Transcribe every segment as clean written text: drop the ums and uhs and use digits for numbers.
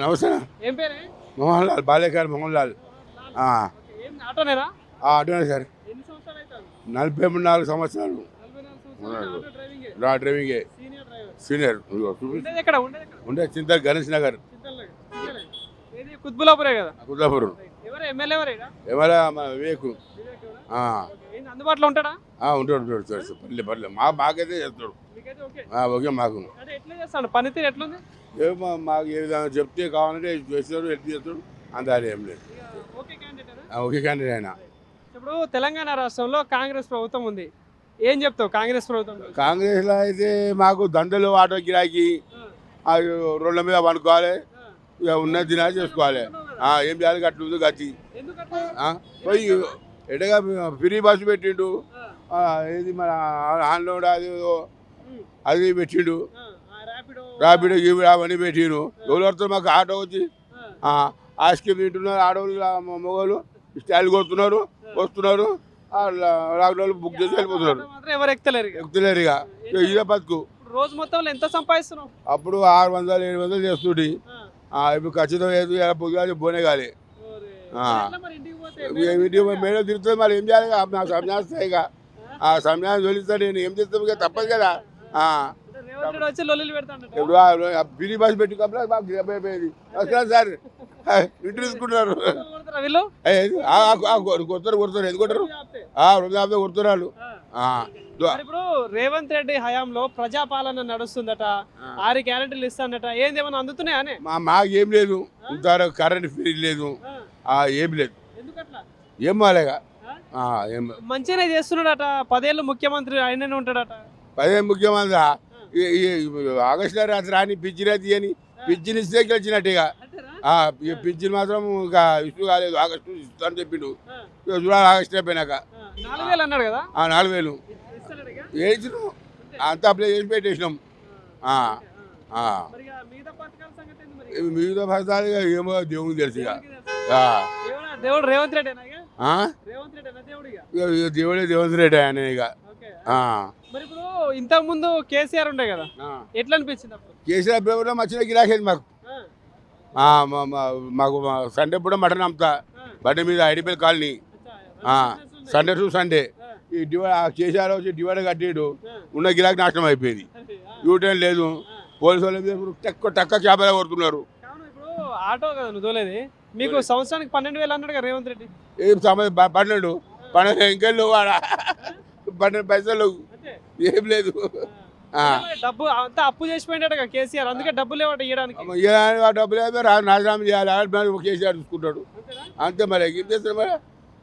నమస్తే. ఏం పేరు? మోహన్ లాల్, బాలేకర్ మోహన్ లాల్. ఏం ఆటోనేనా? అటునే సార్. ఎన్ని సంవత్సరాలు అవుతుంది? 44 సంవత్సరాలు 44 సంవత్సరాలు ఆటో డ్రైవింగే. డ్రైవింగే. Senior driver. సీనియర్ ఉండేది ఎక్కడ? ఉండే చింతల్ గణేష్ నగర్, చింతలే. ఏది కుత్బులాపురే కదా? కుదాపురం. ఎవరు ఎమ్మెల్యే ఎవరు ఈడ? ఎవరా మన వివేక్. వివేక్ ఎవరా? ఆ, ఏంది అందుబాటులో ఉంటాడా? ఉంటాడు సార్. పర్లే మాకైతే చేస్తాడు. మీకైతే ఓకే. ఓకే మాకు. అంటే ఎట్లా చేస్తాడు? పనితీరు ఎట్లుంది? ఏమో మాకు ఏ విధంగా చెప్తే కావాలంటే చేస్తాడు, హెల్ప్ చేస్తాడు. అంత ఏం లేదు. ఇక ఓకే క్యాండిడేటేనా? ఓకే క్యాండిడేట్ ఆయన. ఇప్పుడు తెలంగాణ రాష్ట్రంలో కాంగ్రెస్ ప్రభుత్వం ఉంది. ఏం చెప్తావు కాంగ్రెస్ ప్రభుత్వం గురించి? కాంగ్రెస్లో అయితే మాకు దండలు, ఆటో గిరాకీ, అది రోడ్ల మీద పనుకోవాలి, ఇక ఉన్న తినాలి చేసుకోవాలి. ఏం చేయాలి? గట్లు ఉంది గచ్చి. ఎందుకట్లా? పోయి ఎడగా ఫ్రీ బస్సు పెట్టిండు. ఏది మన ఆన్లోడ్ అది పెట్టిండు. ర్యాపిడో గీపిడో అవన్నీ పెట్టిండు. ఎవరు వస్తారు మాకు? ఆటో వచ్చి ఆ స్కీమ్ తింటున్నారు. ఆడవాళ్ళు మొగలు స్టైల్ కొడుతున్నారు, వస్తున్నారు. లాక్డౌన్ బుక్ చేసి వెళ్ళిపోతున్నారు. ఎవరు ఎక్కుతలేరు ఇక ఇదే బతుకు. రోజు మొత్తంలో ఎంత సంపాదిస్తున్నావు? అప్పుడు 600, 700 చేస్తుంటే ఇప్పుడు ఖచ్చితంగా ఏది పొద్దుగా పోనే కాలే. మేడం తిరుగుతుంది. మరి ఏం చేయాలి? నా సంన్యాసం ఇక ఆ సంన్యాసం తొలిస్తా. నేను ఏం చేస్తాను? ఇక తప్పదు కదా. ఇప్పుడు బిల్లి బస్ పెట్టి మాకు సార్ ఇంట్రెస్టున్నారు. కొడతారు. ఎందుకు కొడతారు? 250 కొడుతున్నారు. ఇప్పుడు రేవంత్ రెడ్డి హయాంలో ప్రజాపాలన నడుస్తుందట, 6 గ్యారెంటీలు ఇస్తానట. ఏందేమన్నా అందుతున్నాయా? మాకు ఏం లేదు. కరెంట్ ఫ్రీ లేదు, ఏం లేదు. ఏం బాలేగా మంచిగానే చేస్తున్నాడట. 10 ఏళ్ళు ముఖ్యమంత్రి ఆయననే ఉంటాడట. 10 ఏళ్ళు ముఖ్యమంత్రి. ఆగస్టులో రాని పిచ్చిని అని పిచ్చిని ఇస్తే గెలిచినట్టుగా. పిచ్చిని మాత్రం ఇంకా ఇష్యూ కాలేదు. ఆగస్టు ఇస్తాను చెప్పిండు. చూడాలి ఆగస్టు అయిపోయినాక. 4000 అన్నాడు కదా? 4000 వేసినాం. అంతా అప్లై చేసి పెట్టేసినాం. మిగతా పథకాలు ఏమో దేవుడికి తెలుసు. ఇక దేవుడు రేవంత్ రెడ్డి. దేవుడే రేవంత్ రెడ్డి ఆయన. ఇక మరి ఇప్పుడు ఇంతకు ముందు కేసీఆర్ ఉండే కదా, ఎట్లా అనిపించింది అప్పుడు? కేసీఆర్ ప్రభుత్వం వచ్చిన గిరాకేది మాకు. మాకు సండే పూట మటన్ అమ్ముతా బండి మీద ఐడిపల్ కాలనీ. సండే టు సండే ఈ కేసీఆర్ వచ్చి డివైడర్ కట్టిడు. ఉన్న గిరాకీ నాశనం అయిపోయింది. యూటర్న్ లేదు. పోలీసు వాళ్ళు టక్క చేపలే కొడుతున్నారు. ఇప్పుడు ఆటో కదా నువ్వు తోలేది, మీకు సంవత్సరానికి 12,000 అన్నాడు కదా రేవంత్ రెడ్డి. 12 ఇంకెళ్ళు వాడ 12 పైసలు ఏం లేదు. డబ్బు అంతా అప్పు చేసిపోయినాడు కదా కేసీఆర్, అందుకే డబ్బులు లేవట ఇవ్వడానికి. డబ్బులు రాజీనామా చేయాలి. కేసీఆర్ చూసుకుంటాడు అంతే. మరి ఏం చేస్తారు? మరి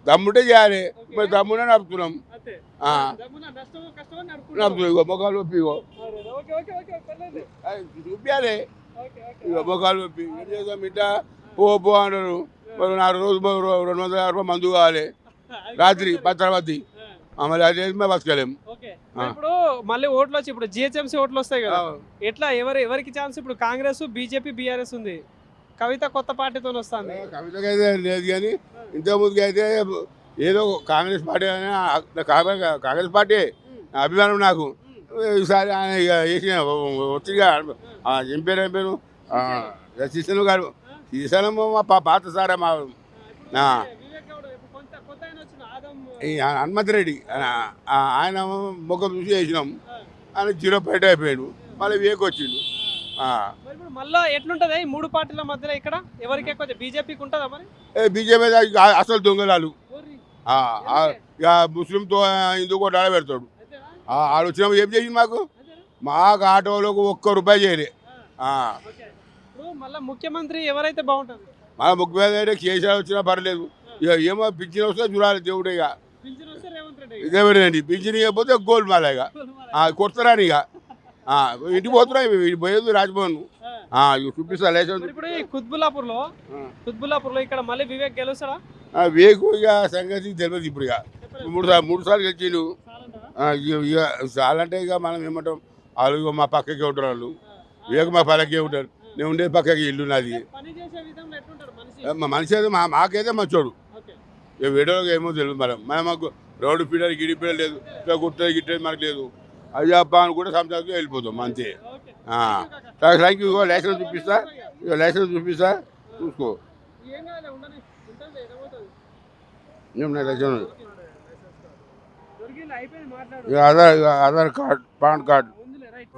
దమ్ముంటే చేయాలి. మరి దమ్మునే నడుపుతున్నాం. మొక్కలు నొప్పి చూపించాలి. మొక్కలు నొప్పి ఏం చేద్దాం? ఇట్లా పో అంటారు. మరి 4 రోజులు 250 రూపాయలు మందు కావాలి. రాత్రి 10 తర్వాత మళ్ళీ అదే మేము బతకలేము. ఇప్పుడు మళ్ళీ ఓట్లు వచ్చి ఇప్పుడు జిహెచ్ఎంసీ ఓట్లు వస్తాయి కదా, ఎట్లా ఎవరికి ఛాన్స్? ఇప్పుడు కాంగ్రెస్, బీజేపీ, బీఆర్ఎస్ ఉంది. కవిత కొత్త పార్టీతో వస్తుంది. కవితకి అయితే లేదు, కానీ ఇంతకుముందుకు అయితే ఏదో కాంగ్రెస్ పార్టీ కాంగ్రెస్ పార్టీ అభిమానం నాకు. ఈసారి ఆయన వేసిన ఒత్తిడిగా ఏం పేరు శ్రీశైలం గారు. శ్రీశైలం మా పాత సారా మా హనుమంతరెడ్డి ఆయన ముఖం చూసి వేసినాం. ఆయన 0 అయిపోయాడు. మళ్ళీ వేకి వచ్చిండు. మళ్ళీ ఎట్లుంటది ఈ 3 పార్టీల మధ్యలో? ఇక్కడ ఎవరికి ఎక్కువ? బీజేపీకి ఉంటుందా? మరి బీజేపీ అసలు దొంగలాలు. ముస్లింతో హిందూ కూడా పెడతాడు. ఆడు వచ్చినప్పుడు ఏం చేసింది మాకు ఆటోలకు ₹1 చేయలే. మళ్ళీ ముఖ్యమంత్రి ఎవరైతే బాగుంటుంది? మన ముఖ్యమంత్రి అయితే కేసీఆర్ వచ్చినా పర్లేదు. ఇక ఏమో పింఛన్ వస్తే చూడాలి దేవుడు. ఇక ఇదేమిటండి పింఛన్ ఇవ్వకపోతే గోల్డ్ మాల. ఇక కొడతారని ఇక ఇంటికి పోతున్నా. పోయేది రాజ్భవన్ చూపిస్తా. ఇప్పుడు ఈ కుత్బుల్లాపూర్లో ఇక్కడ మళ్ళీ వివేక్ గెలుస్తాడా? వివేక్ ఇక సంగతి తెలియదు. ఇప్పుడు ఇక 3 సార్లు గెలిచిండు. ఇక చాలంటే ఇక మనం ఏమంటాం? వాళ్ళు మా పక్కకే ఉంటారు. వాళ్ళు వివేక్ మా పక్కకే ఉంటారు. నేను ఉండే పక్కకి ఇల్లు నాది. మనిషి అయితే మాకైతే మంచోడు. ఇక వీడియోకి ఏమో తెలియదు. మాకు రోడ్డు పీడలు గిడి పీడ లేదు, ఇట్లా గుట్టది గిట్టేది మనకు లేదు. అయ్యప్ప అని కూడా సంసారంతో వెళ్ళిపోతాం అంతే. Thank you. లైసెన్స్ చూపిస్తా. ఇక లైసెన్స్ చూపిస్తా చూసుకో. ఏం కాదులే, ఉండని. ఉంటుంది, ఎడబోతుంది. ఏం నా లైసెన్స్ దొరికింది, అయిపోయింది, మాట్లాడు. ఇక ఆధార్ కార్డ్ పాన్ కార్డ్ ఉందిలే, రైట్.